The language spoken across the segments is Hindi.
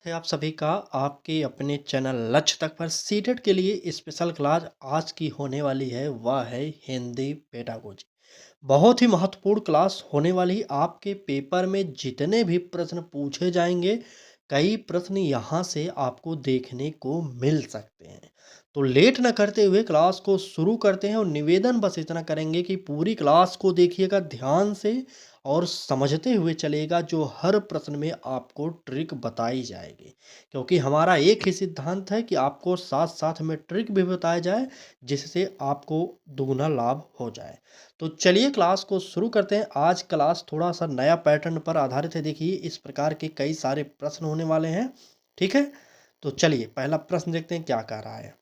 है आप सभी का आपके अपने चैनल लक्ष्य तक पर सीटेट के लिए स्पेशल क्लास आज की होने वाली है। वह है हिंदी पेडागोजी। बहुत ही महत्वपूर्ण क्लास होने वाली। आपके पेपर में जितने भी प्रश्न पूछे जाएंगे, कई प्रश्न यहाँ से आपको देखने को मिल सकते हैं। तो लेट न करते हुए क्लास को शुरू करते हैं और निवेदन बस इतना करेंगे कि पूरी क्लास को देखिएगा ध्यान से और समझते हुए चलेगा। जो हर प्रश्न में आपको ट्रिक बताई जाएगी, क्योंकि हमारा एक ही सिद्धांत है कि आपको साथ साथ में ट्रिक भी बताया जाए, जिससे आपको दुगना लाभ हो जाए। तो चलिए क्लास को शुरू करते हैं। आज क्लास थोड़ा सा नया पैटर्न पर आधारित है। देखिए इस प्रकार के कई सारे प्रश्न होने वाले हैं। ठीक है, तो चलिए पहला प्रश्न देखते हैं क्या कह रहा है।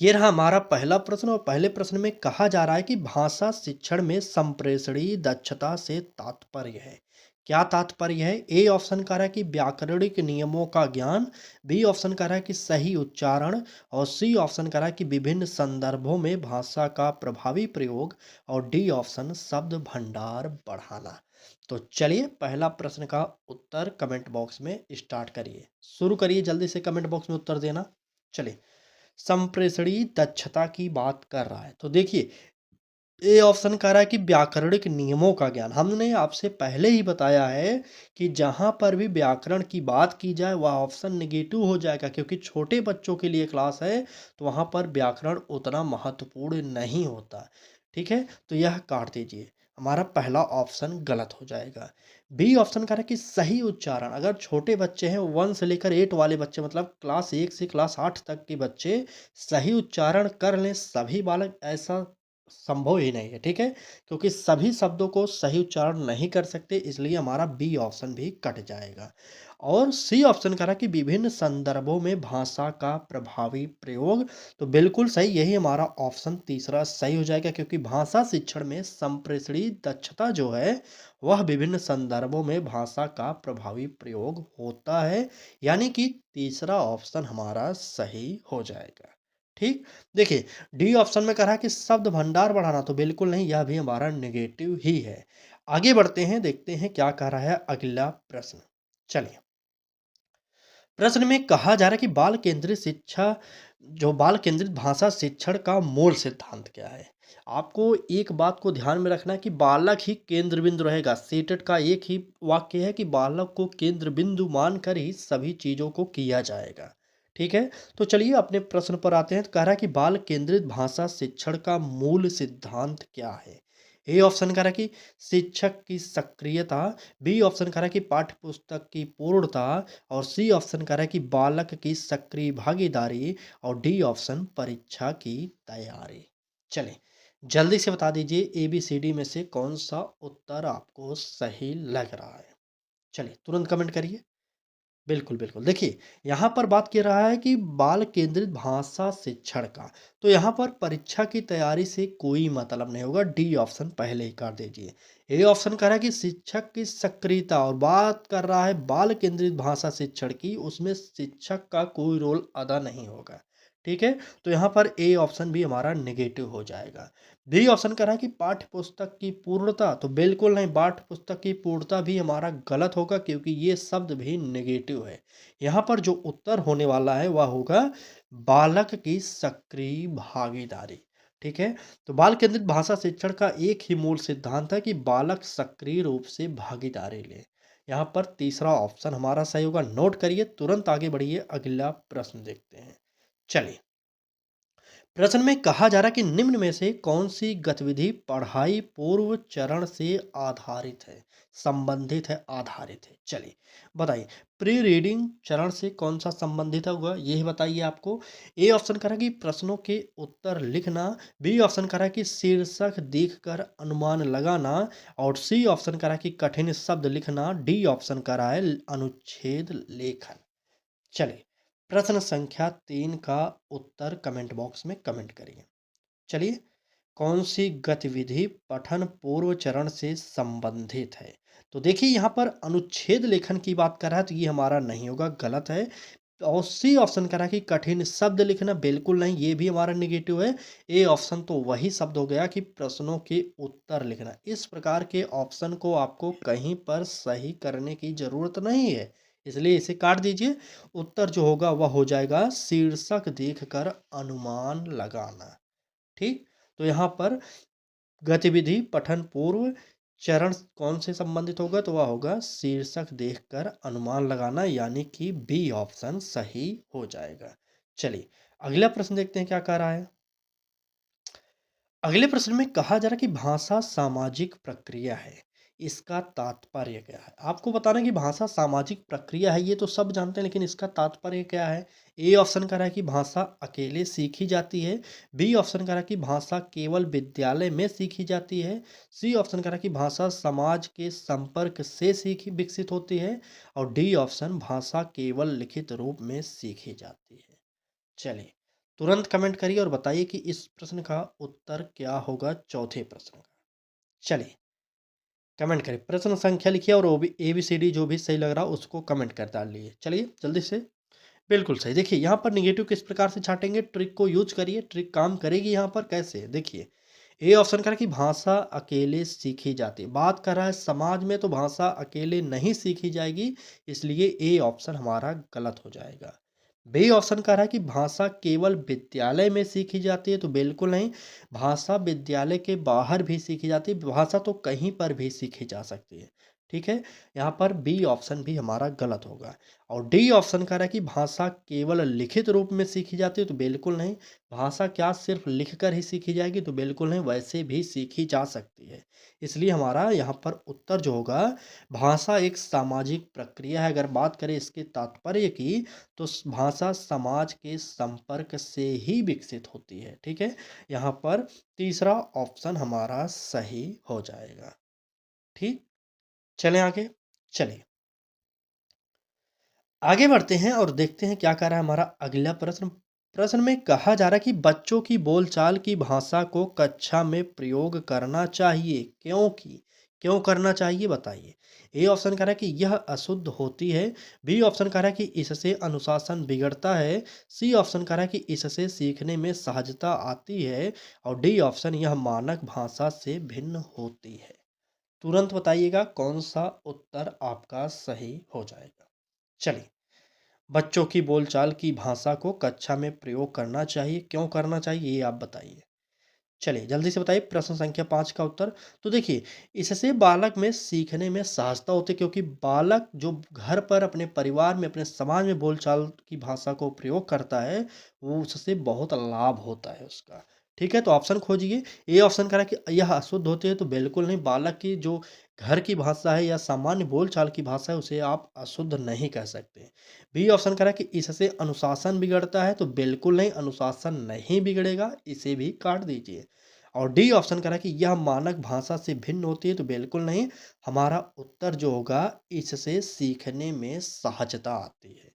ये रहा हमारा पहला प्रश्न और पहले प्रश्न में कहा जा रहा है कि भाषा शिक्षण में संप्रेषणीय दक्षता से तात्पर्य है। क्या तात्पर्य है? ए ऑप्शन कह रहा है कि व्याकरणिक नियमों का ज्ञान, बी ऑप्शन कह रहा है कि सही उच्चारण, और सी ऑप्शन कह रहा है कि विभिन्न संदर्भों में भाषा का प्रभावी प्रयोग, और डी ऑप्शन शब्द भंडार बढ़ाना। तो चलिए पहला प्रश्न का उत्तर कमेंट बॉक्स में स्टार्ट करिए, शुरू करिए जल्दी से कमेंट बॉक्स में उत्तर देना। चलिए, संप्रेषणीय दक्षता की बात कर रहा है। तो देखिए ए ऑप्शन कह रहा है कि व्याकरणिक नियमों का ज्ञान। हमने आपसे पहले ही बताया है कि जहां पर भी व्याकरण की बात की जाए वह ऑप्शन नेगेटिव हो जाएगा, क्योंकि छोटे बच्चों के लिए क्लास है तो वहां पर व्याकरण उतना महत्वपूर्ण नहीं होता। ठीक है, तो यह काट दीजिए, हमारा पहला ऑप्शन गलत हो जाएगा। बी ऑप्शन कह रहा है कि सही उच्चारण। अगर छोटे बच्चे हैं 1 से लेकर 8 वाले बच्चे, मतलब क्लास 1 से क्लास 8 तक के बच्चे सही उच्चारण कर लें, सभी बालक, ऐसा संभव ही नहीं है। ठीक है, क्योंकि सभी शब्दों को सही उच्चारण नहीं कर सकते, इसलिए हमारा बी ऑप्शन भी कट जाएगा। और सी ऑप्शन करा कि विभिन्न संदर्भों में भाषा का प्रभावी प्रयोग। तो बिल्कुल सही, यही हमारा ऑप्शन तीसरा सही हो जाएगा, क्योंकि भाषा शिक्षण में संप्रेषणीय दक्षता जो है वह विभिन्न संदर्भों में भाषा का प्रभावी प्रयोग होता है। यानी कि तीसरा ऑप्शन हमारा सही हो जाएगा। ठीक, देखिए डी ऑप्शन में कह रहा है कि शब्द भंडार बढ़ाना। तो बिल्कुल नहीं, यह भी हमारा नेगेटिव ही है। आगे बढ़ते हैं, देखते हैं क्या कह रहा है अगला प्रश्न। चलिए, प्रश्न में कहा जा रहा है कि बाल केंद्रित शिक्षा, जो बाल केंद्रित भाषा शिक्षण का मूल सिद्धांत क्या है। आपको एक बात को ध्यान में रखना है कि बालक ही केंद्र बिंदु रहेगा। सीटेट का एक ही वाक्य है कि बालक को केंद्र बिंदु मानकर ही सभी चीजों को किया जाएगा। ठीक है, तो चलिए अपने प्रश्न पर आते हैं। तो कह रहा है कि बाल केंद्रित भाषा शिक्षण का मूल सिद्धांत क्या है। ए ऑप्शन कह रहा है कि शिक्षक की सक्रियता, बी ऑप्शन कह रहा है कि पाठ्य पुस्तक की पूर्णता, और सी ऑप्शन कह रहा है कि बालक की सक्रिय भागीदारी, और डी ऑप्शन परीक्षा की तैयारी। चलें, जल्दी से बता दीजिए ए बी सी डी में से कौन सा उत्तर आपको सही लग रहा है। चलिए तुरंत कमेंट करिए। बिल्कुल, बिल्कुल। देखिए, यहाँ पर बात कर रहा है कि बाल केंद्रित भाषा शिक्षण का, तो यहाँ पर परीक्षा की तैयारी से कोई मतलब नहीं होगा। डी ऑप्शन पहले ही कर दीजिए। ए ऑप्शन कह रहा है कि शिक्षक की सक्रियता, और बात कर रहा है बाल केंद्रित भाषा शिक्षण की, उसमें शिक्षक का कोई रोल अदा नहीं होगा। ठीक है, तो यहाँ पर ए ऑप्शन भी हमारा नेगेटिव हो जाएगा। बी ऑप्शन कह रहा है कि पाठ्य पुस्तक की पूर्णता। तो बिल्कुल नहीं, पाठ्य पुस्तक की पूर्णता भी हमारा गलत होगा, क्योंकि ये शब्द भी नेगेटिव है। यहाँ पर जो उत्तर होने वाला है वह होगा बालक की सक्रिय भागीदारी। ठीक है, तो बाल केंद्रित भाषा शिक्षण का एक ही मूल सिद्धांत है कि बालक सक्रिय रूप से भागीदारी ले। यहाँ पर तीसरा ऑप्शन हमारा सही होगा। नोट करिए, तुरंत आगे बढ़िए, अगला प्रश्न देखते हैं। चलिए, प्रश्न में कहा जा रहा है कि निम्न में से कौन सी गतिविधि पढ़ाई पूर्व चरण से आधारित है, संबंधित है, आधारित है। चलिए बताइए, प्री रीडिंग चरण से कौन सा संबंधित होगा, यही बताइए आपको। ए ऑप्शन कह रहा है कि प्रश्नों के उत्तर लिखना, बी ऑप्शन कह रहा है कि शीर्षक देखकर अनुमान लगाना, और सी ऑप्शन कह रहा है कि कठिन शब्द लिखना, डी ऑप्शन कह रहा है अनुच्छेद लेखन। चलिए, प्रश्न संख्या 3 का उत्तर कमेंट बॉक्स में कमेंट करिए। चलिए, कौन सी गतिविधि पठन पूर्व चरण से संबंधित है। तो देखिए यहाँ पर अनुच्छेद लेखन की बात कर रहा है, तो ये हमारा नहीं होगा, गलत है। और सी ऑप्शन कह रहा है कि कठिन शब्द लिखना, बिल्कुल नहीं, ये भी हमारा नेगेटिव है। ए ऑप्शन तो वही शब्द हो गया कि प्रश्नों के उत्तर लिखना। इस प्रकार के ऑप्शन को आपको कहीं पर सही करने की जरूरत नहीं है, इसलिए इसे काट दीजिए। उत्तर जो होगा वह हो जाएगा शीर्षक देखकर अनुमान लगाना। ठीक? तो यहाँ पर गतिविधि पठन पूर्व चरण कौन से संबंधित होगा, तो वह होगा शीर्षक देखकर अनुमान लगाना, यानी कि बी ऑप्शन सही हो जाएगा। चलिए अगला प्रश्न देखते हैं क्या कह रहा है। अगले प्रश्न में कहा जा रहा है कि भाषा सामाजिक प्रक्रिया है, इसका तात्पर्य क्या है। आपको बताना है कि भाषा सामाजिक प्रक्रिया है, ये तो सब जानते हैं, लेकिन इसका तात्पर्य क्या है। ए ऑप्शन कह रहा है कि भाषा अकेले सीखी जाती है। बी ऑप्शन कह रहा है कि भाषा केवल विद्यालय में सीखी जाती है। सी ऑप्शन कह रहा है कि भाषा समाज के संपर्क से सीखी विकसित होती है। और डी ऑप्शन भाषा केवल लिखित रूप में सीखी जाती है। चलिए तुरंत कमेंट करिए और बताइए कि इस प्रश्न का उत्तर क्या होगा, चौथे प्रश्न का। चलिए कमेंट करिए, प्रश्न संख्या लिखिए और ABCD जो भी सही लग रहा हो उसको कमेंट कर डालिए। चलिए जल्दी से। बिल्कुल सही। देखिए यहाँ पर निगेटिव किस प्रकार से छाटेंगे, ट्रिक को यूज करिए, ट्रिक काम करेगी। यहाँ पर कैसे, देखिए ए ऑप्शन कर कि भाषा अकेले सीखी जाती है, बात कर रहा है समाज में, तो भाषा अकेले नहीं सीखी जाएगी, इसलिए ए ऑप्शन हमारा गलत हो जाएगा। बी ऑप्शन कह रहा है कि भाषा केवल विद्यालय में सीखी जाती है, तो बिल्कुल नहीं, भाषा विद्यालय के बाहर भी सीखी जाती है, भाषा तो कहीं पर भी सीखी जा सकती है। ठीक है, यहाँ पर बी ऑप्शन भी हमारा गलत होगा। और डी ऑप्शन कह रहा है कि भाषा केवल लिखित रूप में सीखी जाती है, तो बिल्कुल नहीं, भाषा क्या सिर्फ लिखकर ही सीखी जाएगी, तो बिल्कुल नहीं, वैसे भी सीखी जा सकती है। इसलिए हमारा यहाँ पर उत्तर जो होगा, भाषा एक सामाजिक प्रक्रिया है। अगर बात करें इसके तात्पर्य की, तो भाषा समाज के संपर्क से ही विकसित होती है। ठीक है, यहाँ पर तीसरा ऑप्शन हमारा सही हो जाएगा। ठीक, चलें आगे। चलिए आगे बढ़ते हैं और देखते हैं क्या कह रहा है हमारा अगला प्रश्न। प्रश्न में कहा जा रहा है कि बच्चों की बोलचाल की भाषा को कक्षा में प्रयोग करना चाहिए, क्योंकि क्यों करना चाहिए बताइए। ए ऑप्शन कह रहा है कि यह अशुद्ध होती है। बी ऑप्शन कह रहा है कि इससे अनुशासन बिगड़ता है। सी ऑप्शन कह रहा है कि इससे सीखने में सहजता आती है। और डी ऑप्शन यह मानक भाषा से भिन्न होती है। तुरंत बताइएगा कौन सा उत्तर आपका सही हो जाएगा। चलिए, बच्चों की बोलचाल की भाषा को कक्षा में प्रयोग करना चाहिए, क्यों करना चाहिए ये आप बताइए। चलिए जल्दी से बताइए प्रश्न संख्या 5 का उत्तर। तो देखिए, इससे बालक में सीखने में सहजता होती है, क्योंकि बालक जो घर पर अपने परिवार में अपने समाज में बोलचाल की भाषा को प्रयोग करता है, वो उससे बहुत लाभ होता है उसका। ठीक है, तो ऑप्शन खोजिए। ए ऑप्शन करा कि यह अशुद्ध होते हैं, तो बिल्कुल नहीं, बालक की जो घर की भाषा है या सामान्य बोलचाल की भाषा है उसे आप अशुद्ध नहीं कह सकते। बी ऑप्शन करा कि इससे अनुशासन बिगड़ता है, तो बिल्कुल नहीं, अनुशासन नहीं बिगड़ेगा, इसे भी काट दीजिए। और डी ऑप्शन करा कि यह मानक भाषा से भिन्न होती है, तो बिल्कुल नहीं, हमारा उत्तर जो होगा इससे सीखने में सहजता आती है।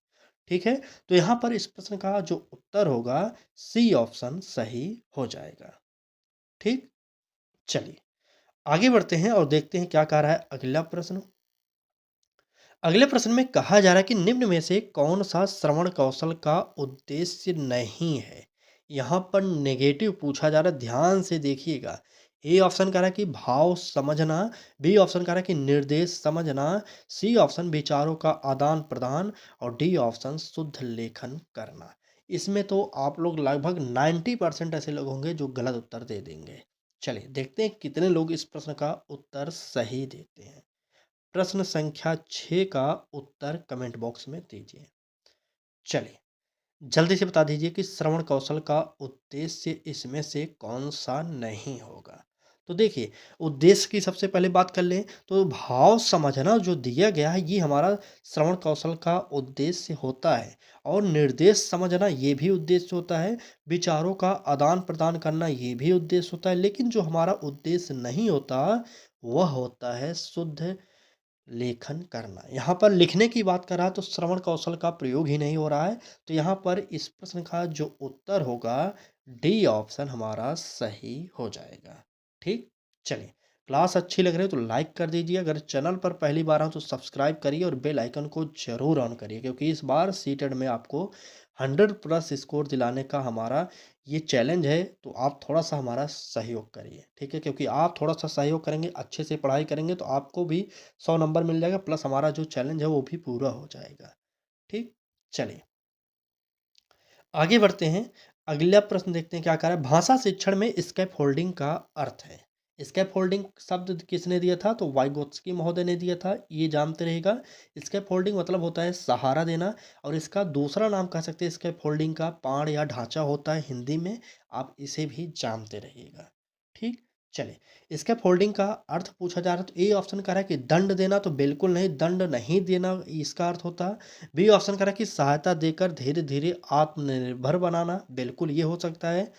ठीक है, तो यहाँ पर इस प्रश्न का जो उत्तर होगा सी ऑप्शन सही हो जाएगा। ठीक, चलिए आगे बढ़ते हैं और देखते हैं क्या कह रहा है अगला प्रश्न। अगले प्रश्न में कहा जा रहा है कि निम्न में से कौन सा श्रवण कौशल का उद्देश्य नहीं है। यहाँ पर नेगेटिव पूछा जा रहा है, ध्यान से देखिएगा। ए ऑप्शन कह रहा है कि भाव समझना। बी ऑप्शन कह रहा है कि निर्देश समझना। सी ऑप्शन विचारों का आदान प्रदान। और डी ऑप्शन शुद्ध लेखन करना। इसमें तो आप लोग लगभग 90% ऐसे लोग होंगे जो गलत उत्तर दे देंगे। चलिए देखते हैं कितने लोग इस प्रश्न का उत्तर सही देते हैं। प्रश्न संख्या 6 का उत्तर कमेंट बॉक्स में दीजिए। चलिए जल्दी से बता दीजिए कि श्रवण कौशल का उद्देश्य इसमें से कौन सा नहीं होगा। तो देखिए, उद्देश्य की सबसे पहले बात कर लें, तो भाव समझना जो दिया गया है ये हमारा श्रवण कौशल का उद्देश्य होता है। और निर्देश समझना ये भी उद्देश्य होता है। विचारों का आदान प्रदान करना ये भी उद्देश्य होता है। लेकिन जो हमारा उद्देश्य नहीं होता वह होता है शुद्ध लेखन करना। यहाँ पर लिखने की बात कर रहा है, तो श्रवण कौशल का प्रयोग ही नहीं हो रहा है। तो यहाँ पर इस प्रश्न का जो उत्तर होगा डी ऑप्शन हमारा सही हो जाएगा। ठीक, चलिए क्लास अच्छी लग रही है तो लाइक कर दीजिए, अगर चैनल पर पहली बार हो तो सब्सक्राइब करिए और बेल आइकन को ज़रूर ऑन करिए, क्योंकि इस बार सीटेट में आपको 100 प्लस स्कोर दिलाने का हमारा ये चैलेंज है, तो आप थोड़ा-सा हमारा सहयोग करिए, ठीक है? क्योंकि आप थोड़ा-सा सहयोग करेंगे, अच्छे से पढ़ाई करेंगे तो आपको भी 100 नंबर मिल जाएगा, प्लस हमारा जो चैलेंज है वो भी पूरा हो जाएगा, ठीक? चलिए। आगे बढ़ते हैं। अगला प्रश्न देखते हैं क्या कह रहा है। भाषा शिक्षण में स्कैप होल्डिंग का अर्थ है। स्कैप होल्डिंग शब्द किसने दिया था? तो वाइगोत्स्की महोदय ने दिया था, ये जानते रहेगा। स्कैप होल्डिंग मतलब होता है सहारा देना, और इसका दूसरा नाम कह सकते हैं स्कैप होल्डिंग का पाड़ या ढांचा होता है हिंदी में, आप इसे भी जानते रहिएगा, ठीक। चलिए, स्कैफोल्डिंग का अर्थ पूछा जा रहा है तो ए ऑप्शन कह रहा है कि दंड देना, तो बिल्कुल नहीं, दंड नहीं देना इसका अर्थ होता है। बी ऑप्शन कह रहा है कि सहायता देकर धीरे धीरे आत्मनिर्भर बनाना, बिल्कुल ये हो सकता है।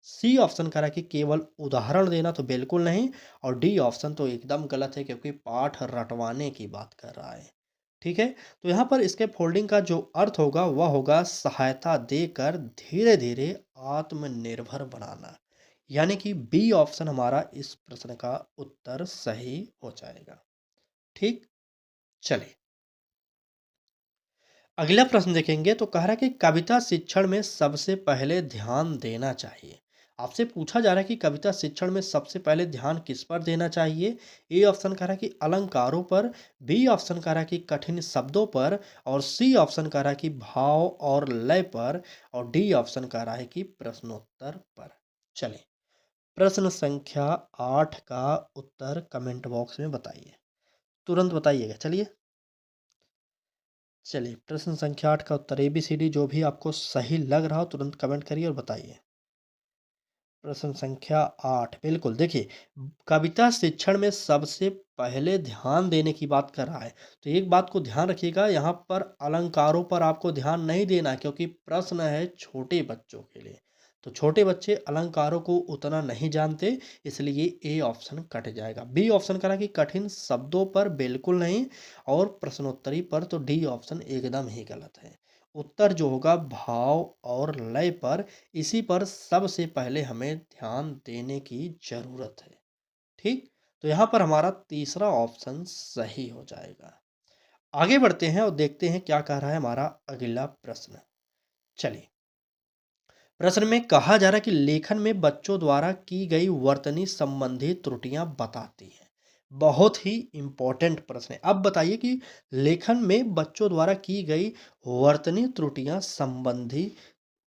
सी ऑप्शन कह रहा है कि केवल उदाहरण देना, तो बिल्कुल नहीं। और डी ऑप्शन तो एकदम गलत है, क्योंकि पाठ रटवाने की बात कर रहा है, ठीक है। तो यहाँ पर इसके फोल्डिंग का जो अर्थ होगा वह होगा सहायता देकर धीरे धीरे आत्मनिर्भर बनाना, यानी कि बी ऑप्शन हमारा इस प्रश्न का उत्तर सही हो जाएगा, ठीक। चलिए, अगला प्रश्न देखेंगे तो कह रहा है कि कविता शिक्षण में सबसे पहले ध्यान देना चाहिए। आपसे पूछा जा रहा है कि कविता शिक्षण में सबसे पहले ध्यान किस पर देना चाहिए। ए ऑप्शन कह रहा है कि अलंकारों पर, बी ऑप्शन कह रहा है कि कठिन शब्दों पर, और सी ऑप्शन कह रहा है कि भाव और लय पर, और डी ऑप्शन कह रहा है कि प्रश्नोत्तर पर। चलिए, प्रश्न संख्या 8 का उत्तर कमेंट बॉक्स में बताइए, तुरंत बताइएगा। चलिए, प्रश्न संख्या 8 का उत्तर ABCD जो भी आपको सही लग रहा हो तुरंत कमेंट करिए और बताइए। प्रश्न संख्या 8 बिल्कुल, देखिए, कविता शिक्षण में सबसे पहले ध्यान देने की बात कर रहा है। तो एक बात को ध्यान रखिएगा, यहाँ पर अलंकारों पर आपको ध्यान नहीं देना है, क्योंकि प्रश्न है छोटे बच्चों के लिए। तो छोटे बच्चे अलंकारों को उतना नहीं जानते, इसलिए ए ऑप्शन कट जाएगा। बी ऑप्शन करा कि कठिन शब्दों पर, बिल्कुल नहीं। और प्रश्नोत्तरी पर, तो डी ऑप्शन एकदम ही गलत है। उत्तर जो होगा भाव और लय पर, इसी पर सबसे पहले हमें ध्यान देने की ज़रूरत है, ठीक? तो यहाँ पर हमारा तीसरा ऑप्शन सही हो जाएगा। आगे बढ़ते हैं और देखते हैं क्या कह रहा है हमारा अगला प्रश्न। चलिए, प्रश्न में कहा जा रहा है कि लेखन में बच्चों द्वारा की गई वर्तनी संबंधी त्रुटियां बताती हैं। बहुत ही इंपॉर्टेंट प्रश्न है। अब बताइए कि लेखन में बच्चों द्वारा की गई वर्तनी त्रुटियां संबंधी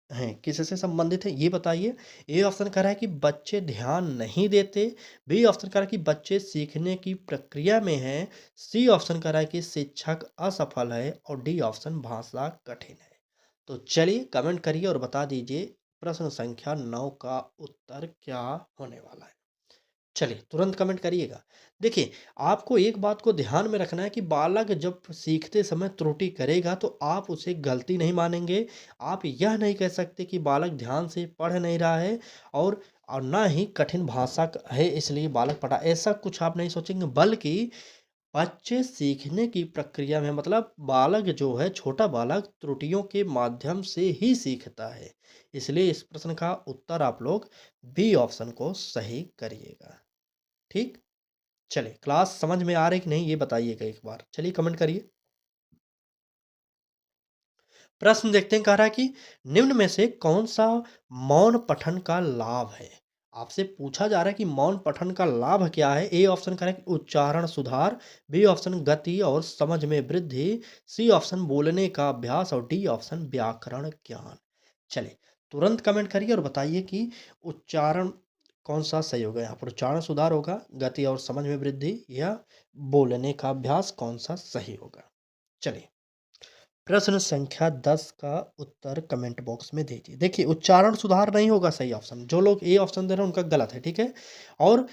हैं, किससे संबंधित है ये बताइए। ए ऑप्शन कह रहा है कि बच्चे ध्यान नहीं देते, बी ऑप्शन कह रहा है कि बच्चे सीखने की प्रक्रिया में हैं, सी ऑप्शन कह रहा है कि शिक्षक असफल है, और डी ऑप्शन भाषा कठिन है। तो चलिए, कमेंट करिए और बता दीजिए प्रश्न संख्या 9 का उत्तर क्या होने वाला है। चलिए, तुरंत कमेंट करिएगा। देखिए, आपको एक बात को ध्यान में रखना है कि बालक जब सीखते समय त्रुटि करेगा तो आप उसे गलती नहीं मानेंगे। आप यह नहीं कह सकते कि बालक ध्यान से पढ़ नहीं रहा है, और ना ही कठिन भाषा है इसलिए बालक पढ़ा, ऐसा कुछ आप नहीं सोचेंगे। बल्कि बच्चे सीखने की प्रक्रिया में, मतलब बालक जो है, छोटा बालक त्रुटियों के माध्यम से ही सीखता है। इसलिए इस प्रश्न का उत्तर आप लोग बी ऑप्शन को सही करिएगा, ठीक। चलिए, क्लास समझ में आ रही कि नहीं ये बताइएगा एक बार, चलिए कमेंट करिए। प्रश्न देखते हैं, कह रहा है कि निम्न में से कौन सा मौन पठन का लाभ है। आपसे पूछा जा रहा है कि मौन पठन का लाभ क्या है। ए ऑप्शन करें कि उच्चारण सुधार, बी ऑप्शन गति और समझ में वृद्धि, सी ऑप्शन बोलने का अभ्यास, और डी ऑप्शन व्याकरण ज्ञान। चलिए, तुरंत कमेंट करिए और बताइए कि उच्चारण कौन सा सही होगा। यहाँ पर उच्चारण सुधार होगा, गति और समझ में वृद्धि, या बोलने का अभ्यास कौन सा सही होगा। चलिए, प्रश्न संख्या 10 का उत्तर कमेंट बॉक्स में दीजिए। देखिए, उच्चारण सुधार नहीं होगा सही ऑप्शन, जो लोग ए ऑप्शन दे रहे हैं उनका गलत है, ठीक है। और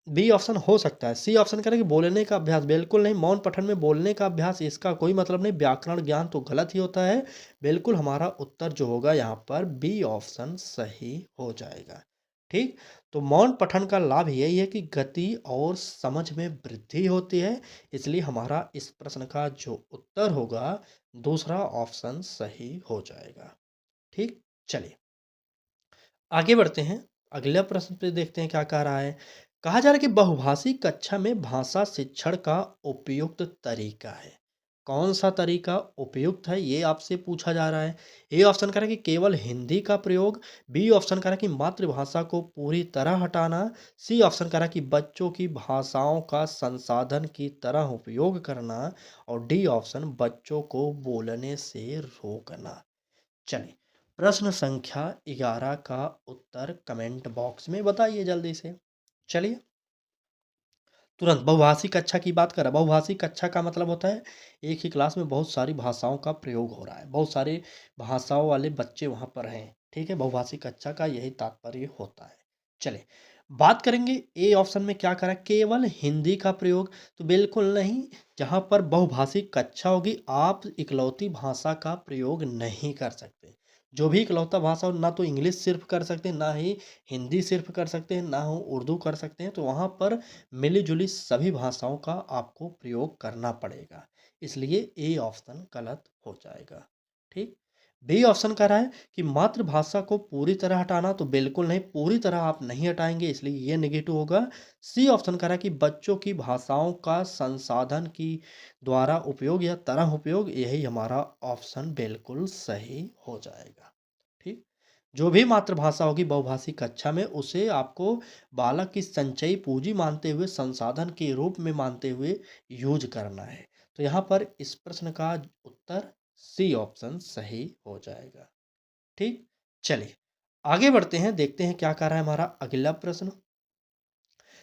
बी ऑप्शन हो सकता है। सी ऑप्शन करें कि बोलने का अभ्यास, बिल्कुल नहीं। मौन पठन में बोलने का अभ्यास, इसका कोई मतलब नहीं। व्याकरण ज्ञान तो गलत ही होता है। बिल्कुल हमारा उत्तर जो होगा यहाँ पर बी ऑप्शन सही हो जाएगा, ठीक। तो मौन पठन का लाभ यही है कि गति और समझ में वृद्धि होती है, इसलिए हमारा इस प्रश्न का जो उत्तर होगा दूसरा ऑप्शन सही हो जाएगा, ठीक। चलिए, आगे बढ़ते हैं। अगला प्रश्न पे देखते हैं क्या कह रहा है। कहा जा रहा है कि बहुभाषी कक्षा में भाषा शिक्षण का उपयुक्त तरीका है। कौन सा तरीका उपयुक्त है ये आपसे पूछा जा रहा है। ए ऑप्शन कह रहा है कि केवल हिंदी का प्रयोग, बी ऑप्शन कह रहा है कि मातृभाषा को पूरी तरह हटाना, सी ऑप्शन कह रहा है कि बच्चों की भाषाओं का संसाधन की तरह उपयोग करना और डी ऑप्शन बच्चों को बोलने से रोकना। चलिए, प्रश्न संख्या 11 का उत्तर कमेंट बॉक्स में बताइए जल्दी से। चलिए, तुरंत बहुभाषी कक्षा की बात करें। बहुभाषी कक्षा का मतलब होता है एक ही क्लास में बहुत सारी भाषाओं का प्रयोग हो रहा है, बहुत सारी भाषाओं वाले बच्चे वहाँ पर हैं। ठीक है, बहुभाषी कक्षा का यही तात्पर्य होता है। चलिए, बात करेंगे ए ऑप्शन में क्या करा, केवल हिंदी का प्रयोग। तो बिल्कुल नहीं, जहाँ पर बहुभाषी कक्षा होगी आप इकलौती भाषा का प्रयोग नहीं कर सकते। जो भी इकलौता भाषा हो, ना तो इंग्लिश सिर्फ कर सकते हैं, ना ही हिंदी सिर्फ कर सकते हैं, ना हो उर्दू कर सकते हैं। तो वहाँ पर मिली-जुली सभी भाषाओं का आपको प्रयोग करना पड़ेगा। इसलिए ए ऑप्शन गलत हो जाएगा। ठीक? बी ऑप्शन कह रहा है कि मातृभाषा को पूरी तरह हटाना। तो बिल्कुल नहीं, पूरी तरह आप नहीं हटाएँगे, इसलिए ये नेगेटिव होगा। सी ऑप्शन कह रहा है कि बच्चों की भाषाओं का संसाधन की द्वारा उपयोग या तरह उपयोग, यही हमारा ऑप्शन बिल्कुल सही हो जाएगा। ठीक? जो भी मातृभाषा होगी बहुभाषी कक्षा में, उसे आपको बालक की संचयी पूंजी मानते हुए, संसाधन के रूप में मानते हुए यूज करना है। तो यहाँ पर इस प्रश्न का उत्तर सी ऑप्शन सही हो जाएगा। ठीक, चलिए आगे बढ़ते हैं, देखते हैं क्या कह रहा है हमारा अगला प्रश्न।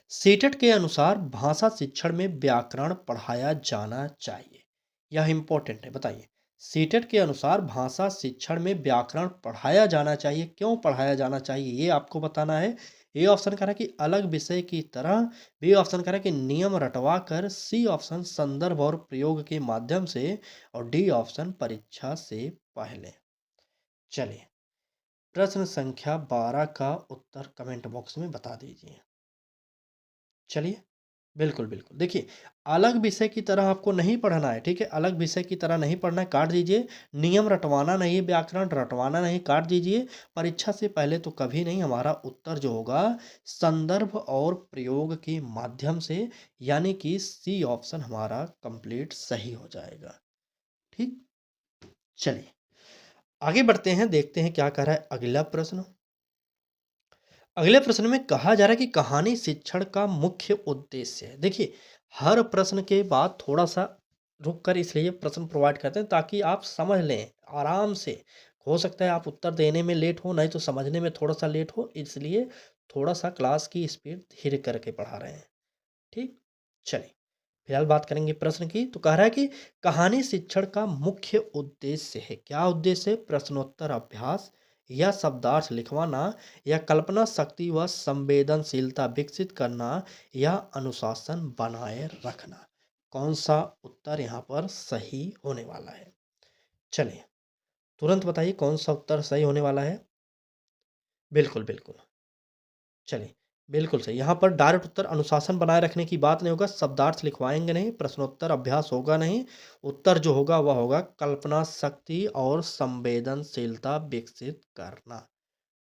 सीटेट के अनुसार भाषा शिक्षण में व्याकरण पढ़ाया जाना चाहिए। यह इंपॉर्टेंट है, बताइए। सीटेट के अनुसार भाषा शिक्षण में व्याकरण पढ़ाया जाना चाहिए, क्यों पढ़ाया जाना चाहिए ये आपको बताना है। ए ऑप्शन कह रहा है कि अलग विषय की तरह, बी ऑप्शन कह रहा है कि नियम रटवा कर, सी ऑप्शन संदर्भ और प्रयोग के माध्यम से और डी ऑप्शन परीक्षा से पहले। चलिए, प्रश्न संख्या 12 का उत्तर कमेंट बॉक्स में बता दीजिए। चलिए, बिल्कुल, बिल्कुल। देखिए, अलग विषय की तरह आपको नहीं पढ़ना है, ठीक है? अलग विषय की तरह नहीं पढ़ना है, काट दीजिए। नियम रटवाना नहीं है, व्याकरण रटवाना नहीं, काट दीजिए। परीक्षा से पहले तो कभी नहीं। हमारा उत्तर जो होगा संदर्भ और प्रयोग के माध्यम से, यानी कि सी ऑप्शन हमारा कंप्लीट सही हो जाएगा। ठीक? चलिए, आगे बढ़ते हैं, देखते हैं क्या कह रहा है अगला प्रश्न। अगले प्रश्न में कहा जा रहा है कि कहानी शिक्षण का मुख्य उद्देश्य है। देखिए, हर प्रश्न के बाद थोड़ा सा रुक कर इसलिए प्रश्न प्रोवाइड करते हैं ताकि आप समझ लें आराम से। हो सकता है आप उत्तर देने में लेट हो, नहीं तो समझने में थोड़ा सा लेट हो, इसलिए थोड़ा सा क्लास की स्पीड धीरे करके पढ़ा रहे हैं। ठीक, चलिए, फिलहाल बात करेंगे प्रश्न की। तो कह रहा है कि कहानी शिक्षण का मुख्य उद्देश्य है। क्या उद्देश्य है? प्रश्नोत्तर अभ्यास, या शब्दार्थ लिखवाना, या कल्पना शक्ति व संवेदनशीलता विकसित करना, या अनुशासन बनाए रखना। कौन सा उत्तर यहाँ पर सही होने वाला है? चलिए, तुरंत बताइए कौन सा उत्तर सही होने वाला है। बिल्कुल, बिल्कुल। चलिए, बिल्कुल सही। यहाँ पर डायरेक्ट उत्तर अनुशासन बनाए रखने की बात नहीं होगा, शब्दार्थ लिखवाएँगे नहीं, प्रश्नोत्तर अभ्यास होगा नहीं। उत्तर जो होगा वह होगा कल्पना शक्ति और संवेदनशीलता विकसित करना।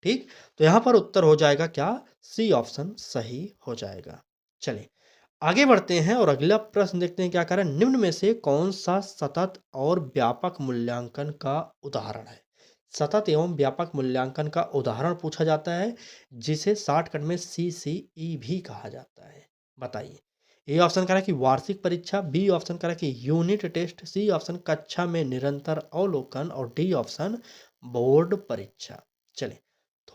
ठीक? तो यहाँ पर उत्तर हो जाएगा क्या? सी ऑप्शन सही हो जाएगा। चलिए, आगे बढ़ते हैं और अगला प्रश्न देखते हैं क्या कह रहा है। निम्न में से कौन सा सतत और व्यापक मूल्यांकन का उदाहरण है? सतत एवं व्यापक मूल्यांकन का उदाहरण पूछा जाता है, जिसे शॉर्टकट में सीसीई भी कहा जाता है। बताइए। ए ऑप्शन कह रहा है कि वार्षिक परीक्षा, बी ऑप्शन कह रहा है कि यूनिट टेस्ट, सी ऑप्शन कक्षा में निरंतर अवलोकन और डी ऑप्शन बोर्ड परीक्षा। चलिए,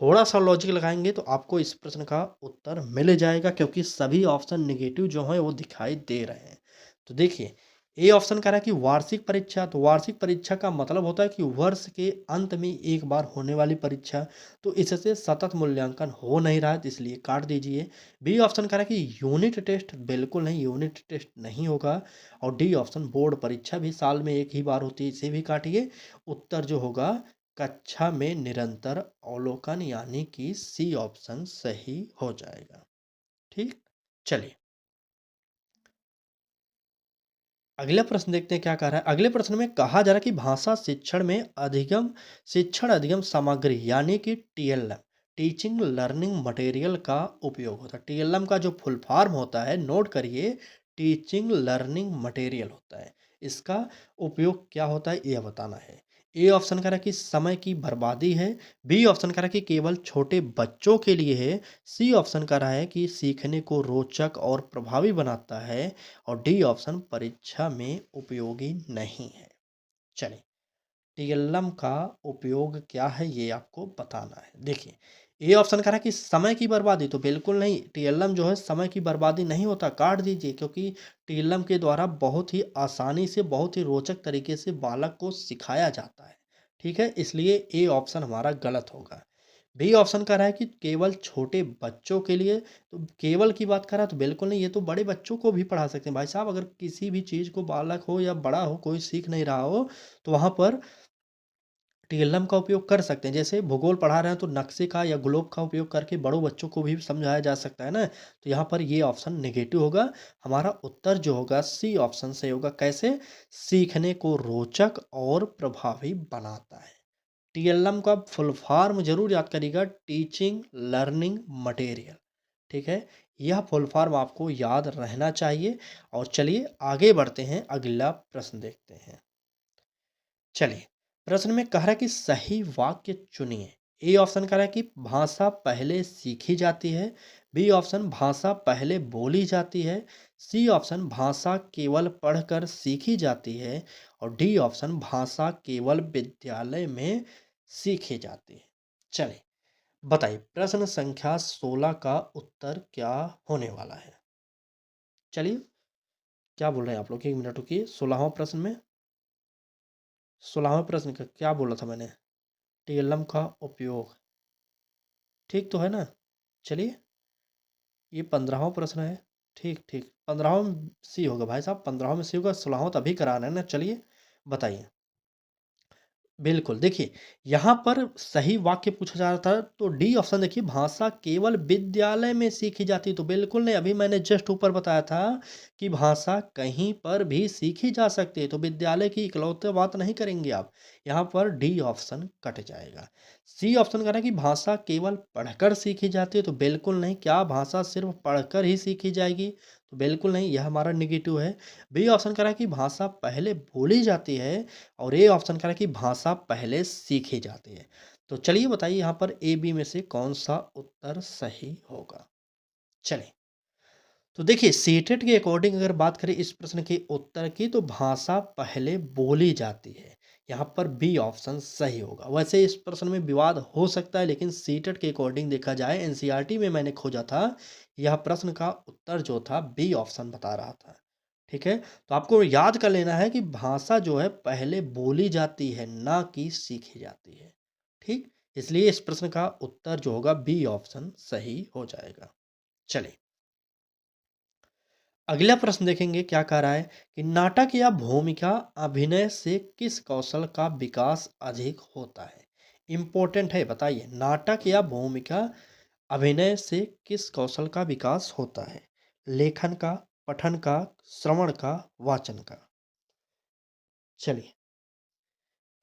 थोड़ा सा लॉजिक लगाएंगे तो आपको इस प्रश्न का उत्तर मिल जाएगा, क्योंकि सभी ऑप्शन नेगेटिव जो हैं वो दिखाई दे रहे हैं। तो देखिए, ए ऑप्शन कह रहा है कि वार्षिक परीक्षा। तो वार्षिक परीक्षा का मतलब होता है कि वर्ष के अंत में एक बार होने वाली परीक्षा। तो इससे सतत मूल्यांकन हो नहीं रहा है, तो इसलिए काट दीजिए। बी ऑप्शन कह रहा है कि यूनिट टेस्ट, बिल्कुल नहीं, यूनिट टेस्ट नहीं होगा। और डी ऑप्शन बोर्ड परीक्षा भी साल में एक ही बार होती है, इसे भी काटिए। उत्तर जो होगा कक्षा में निरंतर अवलोकन, यानी कि सी ऑप्शन सही हो जाएगा। ठीक, चलिए, अगला प्रश्न देखते हैं क्या कह रहा है। अगले प्रश्न में कहा जा रहा है कि भाषा शिक्षण में अधिगम सामग्री, यानी कि टीएलएम, टीचिंग लर्निंग मटेरियल का उपयोग होता है। टीएलएम का जो फुल फॉर्म होता है, नोट करिए, टीचिंग लर्निंग मटेरियल होता है। इसका उपयोग क्या होता है यह बताना है। ए ऑप्शन कह रहा है कि समय की बर्बादी है। बी ऑप्शन कह रहा है कि केवल छोटे बच्चों के लिए है। सी ऑप्शन कह रहा है कि सीखने को रोचक और प्रभावी बनाता है। और डी ऑप्शन परीक्षा में उपयोगी नहीं है। चलिए, टीएलएम का उपयोग क्या है ये आपको बताना है। देखिए, ए ऑप्शन कह रहा है कि समय की बर्बादी, तो बिल्कुल नहीं, टीएलएम जो है समय की बर्बादी नहीं होता, काट दीजिए, क्योंकि टीएलएम के द्वारा बहुत ही आसानी से, बहुत ही रोचक तरीके से बालक को सिखाया जाता है। ठीक है, इसलिए ए ऑप्शन हमारा गलत होगा। बी ऑप्शन कह रहा है कि केवल छोटे बच्चों के लिए, तो केवल की बात कर रहा है तो बिल्कुल नहीं, ये तो बड़े बच्चों को भी पढ़ा सकते हैं भाई साहब। अगर किसी भी चीज़ को बालक हो या बड़ा हो, कोई सीख नहीं रहा हो, तो वहाँ पर टीएलएम का उपयोग कर सकते हैं। जैसे भूगोल पढ़ा रहे हैं तो नक्शे का या ग्लोब का उपयोग करके बड़ों बच्चों को भी समझाया जा सकता है ना। तो यहाँ पर ये ऑप्शन नेगेटिव होगा। हमारा उत्तर जो होगा सी ऑप्शन से होगा। कैसे? सीखने को रोचक और प्रभावी बनाता है। टीएलएम का फुल फॉर्म जरूर याद करिएगा, टीचिंग लर्निंग मटेरियल। ठीक है, यह फुल फॉर्म आपको याद रहना चाहिए। और चलिए आगे बढ़ते हैं, अगला प्रश्न देखते हैं। चलिए, प्रश्न में कह रहा है कि सही वाक्य चुनिए। ए ऑप्शन कह रहा है कि भाषा पहले सीखी जाती है। बी ऑप्शन भाषा पहले बोली जाती है। सी ऑप्शन भाषा केवल पढ़कर सीखी जाती है। और डी ऑप्शन भाषा केवल विद्यालय में सीखी जाती है। चलिए, बताइए प्रश्न संख्या 16 का उत्तर क्या होने वाला है। चलिए, क्या बोल रहे हैं आप लोग, एक मिनट रुकिए। 16वां प्रश्न में, 16वें प्रश्न का क्या बोला था मैंने? टीएलएम का उपयोग, ठीक तो है ना? चलिए, ये 15वां प्रश्न है। ठीक ठीक, 15वां में सी होगा भाई साहब, 15वां में सी होगा, 16वां तो अभी कराना है ना। चलिए बताइए। बिल्कुल, देखिए, यहाँ पर सही वाक्य पूछा जा रहा था, तो डी ऑप्शन देखिए, भाषा केवल विद्यालय में सीखी जाती है, तो बिल्कुल नहीं। अभी मैंने जस्ट ऊपर बताया था कि भाषा कहीं पर भी सीखी जा सकती है, तो विद्यालय की इकलौते बात नहीं करेंगे आप। यहाँ पर डी ऑप्शन कट जाएगा। सी ऑप्शन कह रहा है कि भाषा केवल पढ़कर सीखी जाती है, तो बिल्कुल नहीं। क्या भाषा सिर्फ पढ़कर ही सीखी जाएगी? तो बिल्कुल नहीं, यह हमारा निगेटिव है। बी ऑप्शन कह रहा है कि भाषा पहले बोली जाती है। और ए ऑप्शन कह रहा है कि भाषा पहले सीखी जाती है। तो चलिए बताइए यहाँ पर ए बी में से कौन सा उत्तर सही होगा। चलिए, तो देखिए, सीटेट के अकॉर्डिंग अगर बात करें इस प्रश्न के उत्तर की, तो भाषा पहले बोली जाती है। यहाँ पर बी ऑप्शन सही होगा। वैसे इस प्रश्न में विवाद हो सकता है, लेकिन सीटेट के अकॉर्डिंग देखा जाए, एनसीईआरटी में मैंने खोजा था, यह प्रश्न का उत्तर जो था बी ऑप्शन बता रहा था। ठीक है, तो आपको याद कर लेना है कि भाषा जो है पहले बोली जाती है, ना कि सीखी जाती है। ठीक, इसलिए इस प्रश्न का उत्तर जो होगा बी ऑप्शन सही हो जाएगा। चलिए, अगला प्रश्न देखेंगे क्या कह रहा है कि नाटक या भूमिका अभिनय से किस कौशल का विकास अधिक होता है। इंपॉर्टेंट है, बताइए, नाटक या भूमिका अभिनय से किस कौशल का विकास होता है? लेखन का, पठन का, श्रवण का, वाचन का। चलिए,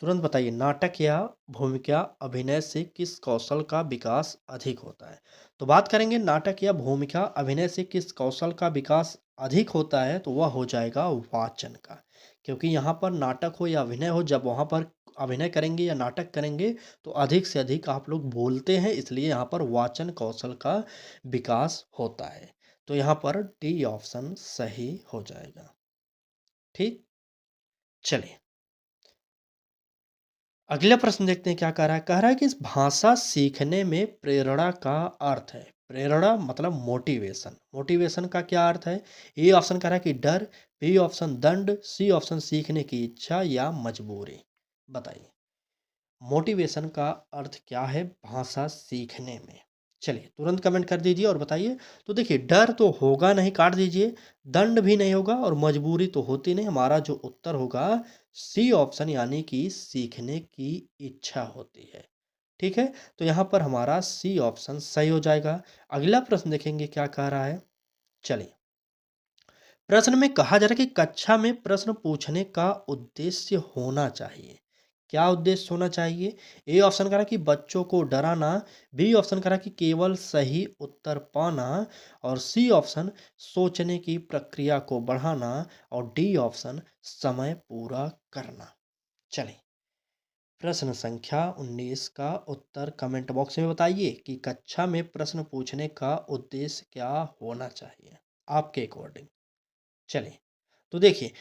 तुरंत बताइए, नाटक या भूमिका अभिनय से किस कौशल का विकास अधिक होता है? तो बात करेंगे नाटक या भूमिका अभिनय से किस कौशल का विकास अधिक होता है, तो वह हो जाएगा वाचन का। क्योंकि यहाँ पर नाटक हो या अभिनय हो, जब वहाँ पर अभिनय करेंगे या नाटक करेंगे, तो अधिक से अधिक आप लोग बोलते हैं, इसलिए यहाँ पर वाचन कौशल का विकास होता है। तो यहाँ पर डी ऑप्शन सही हो जाएगा। ठीक, चलिए, अगला प्रश्न देखते हैं क्या कह रहा है। कह रहा है कि इस भाषा सीखने में प्रेरणा का अर्थ है। प्रेरणा मतलब मोटिवेशन। मोटिवेशन का क्या अर्थ है? ए ऑप्शन कह रहा है कि डर। बी ऑप्शन दंड। सी ऑप्शन सीखने की इच्छा या मजबूरी। बताइए, मोटिवेशन का अर्थ क्या है भाषा सीखने में? चलिए, तुरंत कमेंट कर दीजिए और बताइए। तो देखिए, डर तो होगा नहीं, काट दीजिए। दंड भी नहीं होगा और मजबूरी तो होती नहीं। हमारा जो उत्तर होगा सी ऑप्शन, यानी कि सीखने की इच्छा होती है। ठीक है, तो यहाँ पर हमारा सी ऑप्शन सही हो जाएगा। अगला प्रश्न देखेंगे क्या कह रहा है। चलिए, प्रश्न में कहा जा रहा है कि कक्षा में प्रश्न पूछने का उद्देश्य होना चाहिए। क्या उद्देश्य होना चाहिए? ए ऑप्शन करा कि बच्चों को डराना, बी ऑप्शन करा कि केवल सही उत्तर पाना और सी ऑप्शन सोचने की प्रक्रिया को बढ़ाना और डी ऑप्शन समय पूरा करना। चलिए, प्रश्न संख्या 19 का उत्तर कमेंट बॉक्स में बताइए कि कक्षा में प्रश्न पूछने का उद्देश्य क्या होना चाहिए आपके अकॉर्डिंग। चलिए, तो देखिए,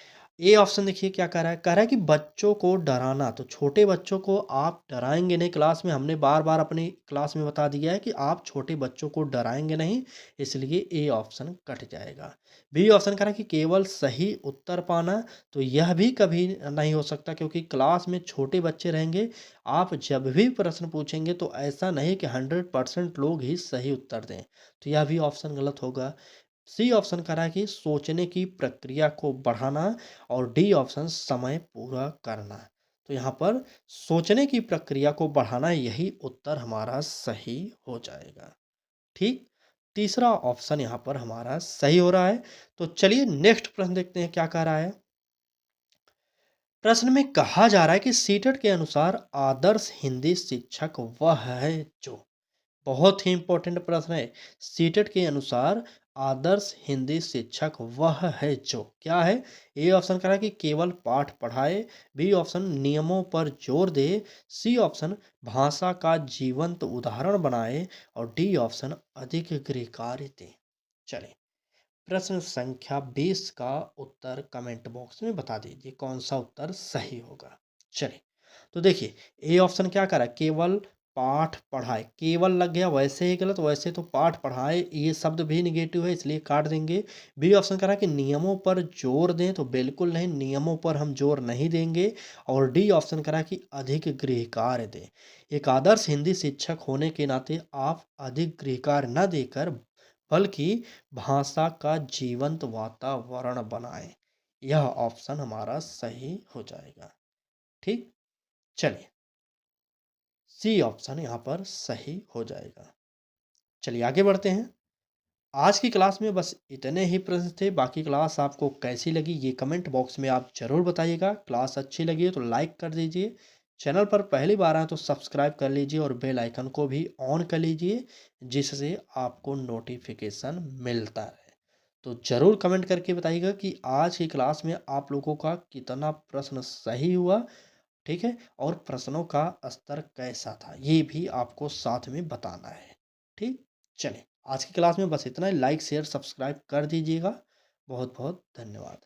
ए ऑप्शन देखिए क्या कह रहा है कि बच्चों को डराना। तो छोटे बच्चों को आप डराएंगे नहीं क्लास में। हमने बार बार अपनी क्लास में बता दिया है कि आप छोटे बच्चों को डराएंगे नहीं, इसलिए ए ऑप्शन कट जाएगा। बी ऑप्शन कह रहा है कि केवल सही उत्तर पाना। तो यह भी कभी नहीं हो सकता, क्योंकि क्लास में छोटे बच्चे रहेंगे। आप जब भी प्रश्न पूछेंगे तो ऐसा नहीं कि 100% लोग ही सही उत्तर दें, तो यह भी ऑप्शन गलत होगा। सी ऑप्शन कह रहा है कि सोचने की प्रक्रिया को बढ़ाना और डी ऑप्शन समय पूरा करना। तो यहाँ पर सोचने की प्रक्रिया को बढ़ाना, यही उत्तर हमारा सही हो जाएगा। ठीक, तीसरा ऑप्शन यहाँ पर हमारा सही हो रहा है। तो चलिए नेक्स्ट प्रश्न देखते हैं क्या कह रहा है। प्रश्न में कहा जा रहा है कि सीटेट के अनुसार आदर्श हिंदी शिक्षक वह है जो, बहुत ही इंपॉर्टेंट प्रश्न है। सीटेट के अनुसार आदर्श हिंदी शिक्षक वह है जो क्या है? ए ऑप्शन करा कि केवल पाठ पढ़ाए, बी ऑप्शन नियमों पर जोर दे, सी ऑप्शन भाषा का जीवंत उदाहरण बनाए और डी ऑप्शन अधिक गृह कार्य दे। चलिए, प्रश्न संख्या 20 का उत्तर कमेंट बॉक्स में बता दीजिए कौन सा उत्तर सही होगा। चलिए, तो देखिए, ए ऑप्शन क्या करा, केवल पाठ पढ़ाए। केवल लग गया, वैसे ही गलत। वैसे तो पाठ पढ़ाए ये शब्द भी निगेटिव है, इसलिए काट देंगे। बी ऑप्शन करा कि नियमों पर जोर दें। तो बिल्कुल नहीं, नियमों पर हम जोर नहीं देंगे। और डी ऑप्शन करा कि अधिक गृह कार्य दें। एक आदर्श हिंदी शिक्षक होने के नाते आप अधिक गृह कार्य न देकर बल्कि भाषा का जीवंत वातावरण बनाएं। यह ऑप्शन हमारा सही हो जाएगा। ठीक, चलिए, सी ऑप्शन यहाँ पर सही हो जाएगा। चलिए आगे बढ़ते हैं। आज की क्लास में बस इतने ही प्रश्न थे। बाकी क्लास आपको कैसी लगी ये कमेंट बॉक्स में आप ज़रूर बताइएगा। क्लास अच्छी लगी है तो लाइक कर दीजिए। चैनल पर पहली बार आए तो सब्सक्राइब कर लीजिए और बेल आइकन को भी ऑन कर लीजिए, जिससे आपको नोटिफिकेशन मिलता रहे। तो ज़रूर कमेंट करके बताइएगा कि आज की क्लास में आप लोगों का कितना प्रश्न सही हुआ। ठीक है, और प्रश्नों का स्तर कैसा था ये भी आपको साथ में बताना है। ठीक, चलिए आज की क्लास में बस इतना ही। लाइक शेयर सब्सक्राइब कर दीजिएगा। बहुत बहुत धन्यवाद।